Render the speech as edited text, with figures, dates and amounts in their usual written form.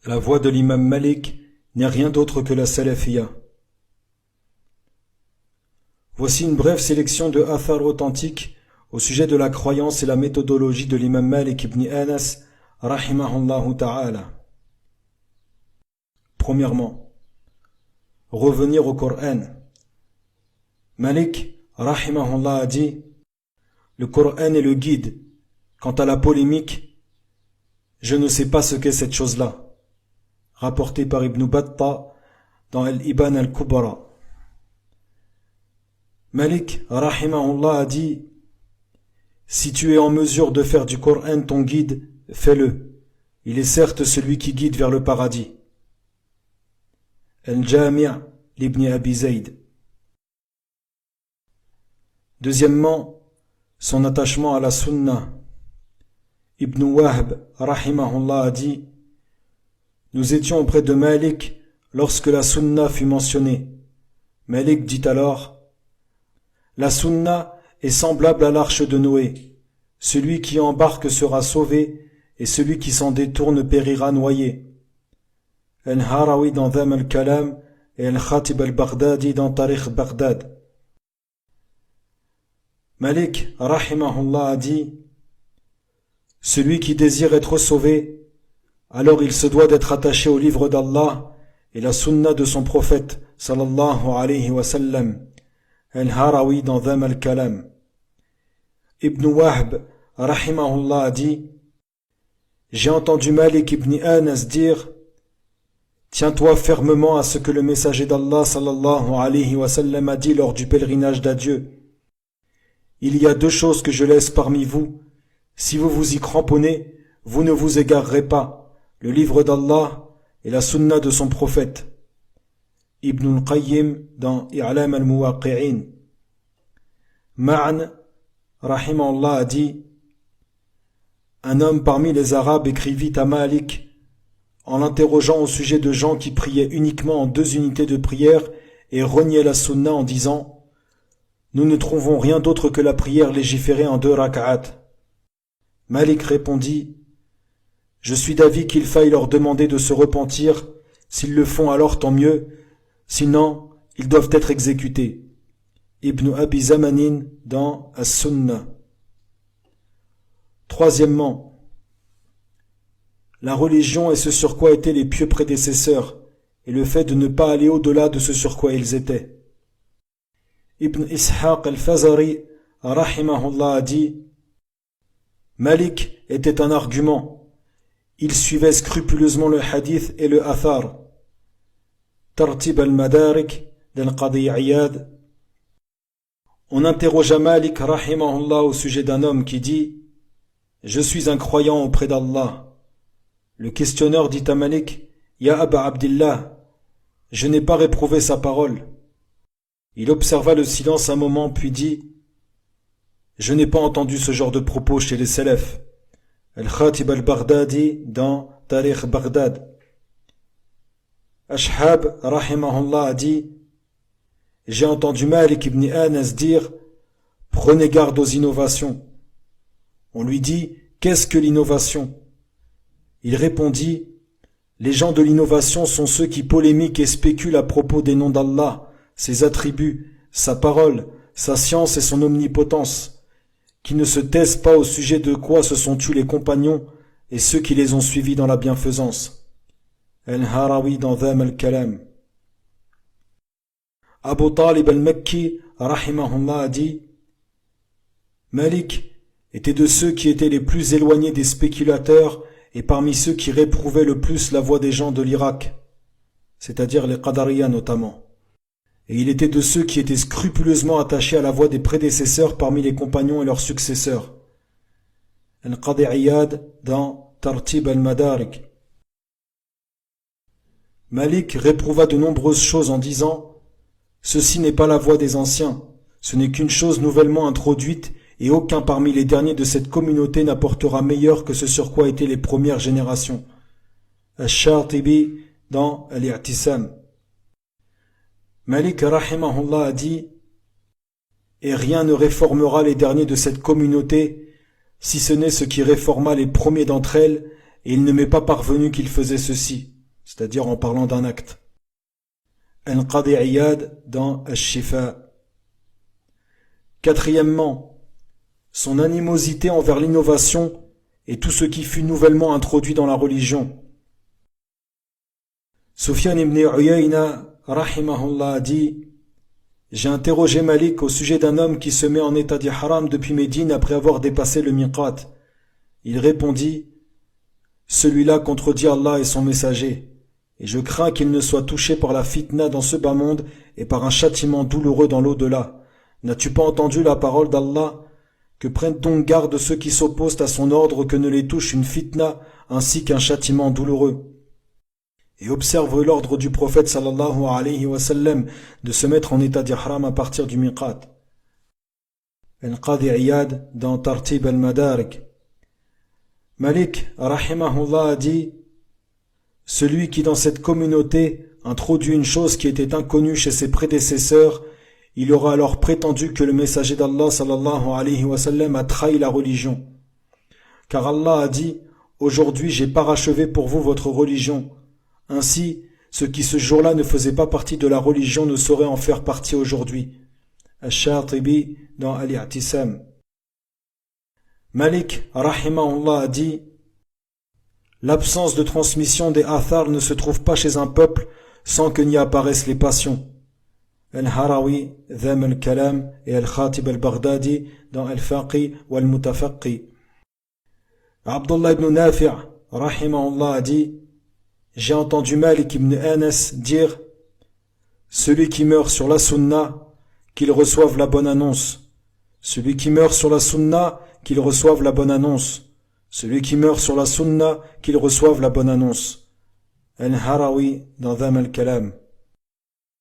La voix de l'imam Malik n'est rien d'autre que la salafiyya. Voici une brève sélection de athar authentiques au sujet de la croyance et la méthodologie de l'imam Malik ibn Anas, rahimahullahu ta'ala. Premièrement, revenir au Coran. Malik, rahimahullah, a dit: le Coran est le guide. Quant à la polémique, je ne sais pas ce qu'est cette chose-là. Rapporté par Ibn Battah dans Al-Iban al-Kubra. Malik, rahimahullah, a dit: si tu es en mesure de faire du Coran ton guide, fais-le. Il est certes celui qui guide vers le paradis. Al-Jami' l'Ibn Abi Zayd. Deuxièmement, son attachement à la Sunna. Ibn Wahb, rahimahullah, a dit: nous étions auprès de Malik lorsque la Sunna fut mentionnée. Malik dit alors: la Sunna est semblable à l'arche de Noé. Celui qui embarque sera sauvé et celui qui s'en détourne périra noyé. Al-Harawi dans Dham al-Kalam et Al-Khatib al-Baghdadi dans Tarikh Baghdad. Malik, rahimahullah, a dit: celui qui désire être sauvé, alors il se doit d'être attaché au livre d'Allah et la sunna de son prophète, sallallahu alayhi wa sallam. Al-Harawi dans Dham al-Kalam. Ibn Wahb, rahimahullah, a dit: j'ai entendu Malik ibn Anas dire: tiens-toi fermement à ce que le messager d'Allah, sallallahu alayhi wa sallam, a dit lors du pèlerinage d'adieu. Il y a deux choses que je laisse parmi vous. Si vous vous y cramponnez, vous ne vous égarerez pas. Le livre d'Allah et la sunna de son prophète. Ibn al-Qayyim dans I'lam al-Muwaqqi'in. Ma'an, rahimahullah, a dit: un homme parmi les Arabes écrivit à Malik en l'interrogeant au sujet de gens qui priaient uniquement en 2 unités de prière et reniaient la sunna en disant: nous ne trouvons rien d'autre que la prière légiférée en 2 rak'at. Malik répondit: je suis d'avis qu'il faille leur demander de se repentir. S'ils le font, alors tant mieux. Sinon, ils doivent être exécutés. Ibn Abi Zamanin dans As-Sunnah. Troisièmement, la religion est ce sur quoi étaient les pieux prédécesseurs, et le fait de ne pas aller au-delà de ce sur quoi ils étaient. Ibn Ishaq al-Fazari, rahimahullah, a dit: Malik était un argument. Il suivait scrupuleusement le hadith et le athar. Tartib al-Madarik d'Al-Qadi Iyad. On interrogea Malik, rahimahullah, au sujet d'un homme qui dit: je suis un croyant auprès d'Allah. Le questionneur dit à Malik: Ya Aba Abdillah, je n'ai pas réprouvé sa parole. Il observa le silence un moment, puis dit: je n'ai pas entendu ce genre de propos chez les salafs. Al-Khatib al-Baghdadi dans Tarikh Baghdad. Ashhab, rahimahullah, a dit: j'ai entendu Malik ibn Anas dire: prenez garde aux innovations. On lui dit: qu'est-ce que l'innovation? Il répondit: les gens de l'innovation sont ceux qui polémiquent et spéculent à propos des noms d'Allah, ses attributs, sa parole, sa science et son omnipotence, qui ne se taisent pas au sujet de quoi se sont tus les compagnons et ceux qui les ont suivis dans la bienfaisance. Al-Harawi dans Dham al-Kalam. Abu Talib al-Makki, rahimahullah, a dit: Malik était de ceux qui étaient les plus éloignés des spéculateurs et parmi ceux qui réprouvaient le plus la voix des gens de l'Irak, c'est-à-dire les Qadariya notamment. Et il était de ceux qui étaient scrupuleusement attachés à la voie des prédécesseurs parmi les compagnons et leurs successeurs. Al-Qadi Iyad dans Tartib al-Madarik. Malik réprouva de nombreuses choses en disant: ceci n'est pas la voie des anciens, ce n'est qu'une chose nouvellement introduite et aucun parmi les derniers de cette communauté n'apportera meilleur que ce sur quoi étaient les premières générations. Al-Shatibi dans Al-I'tisam. Malik, rahimahullah, a dit: et rien ne réformera les derniers de cette communauté, si ce n'est ce qui réforma les premiers d'entre elles, et il ne m'est pas parvenu qu'il faisait ceci. c'est-à-dire en parlant d'un acte. Al-Qadi Iyad dans Al-Shifa. Quatrièmement, son animosité envers l'innovation et tout ce qui fut nouvellement introduit dans la religion. Sufyan ibn Uyayna, rahimahullah, a dit: j'ai interrogé Malik au sujet d'un homme qui se met en état d'ihram depuis Médine après avoir dépassé le miqat. Il répondit: celui-là contredit Allah et son messager, et je crains qu'il ne soit touché par la fitna dans ce bas monde et par un châtiment douloureux dans l'au-delà. N'as-tu pas entendu la parole d'Allah? Que prennent donc garde ceux qui s'opposent à son ordre que ne les touche une fitna ainsi qu'un châtiment douloureux. Et observe l'ordre du prophète sallallahu alayhi wa sallam de se mettre en état d'ihram à partir du miqat. Al-Qadi Iyad dans Tartib al-Madarik. Malik rahimahullah a dit: celui qui dans cette communauté introduit une chose qui était inconnue chez ses prédécesseurs, il aura alors prétendu que le messager d'Allah sallallahu alayhi wa sallam a trahi la religion. Car Allah a dit: aujourd'hui j'ai parachevé pour vous votre religion. Ainsi, ceux qui ce jour-là ne faisaient pas partie de la religion ne sauraient en faire partie aujourd'hui. Ash-Shatibi dans Al-I'tisam. Malik rahimahullah a dit: l'absence de transmission des athars ne se trouve pas chez un peuple sans que n'y apparaissent les passions. Al-Harawi, Dham al-Kalam et Al-Khatib al-Baghdadi dans Al-Faqi ou Al-Mutafaqi. Abdullah ibn Nafi' rahimahullah a dit: j'ai entendu Malik ibn Anas dire: celui qui meurt sur la sunna, qu'il reçoive la bonne annonce. Celui qui meurt sur la sunna, qu'il reçoive la bonne annonce. Celui qui meurt sur la sunna, qu'il reçoive la bonne annonce. Al-Harawi dans Dham al-Kalam.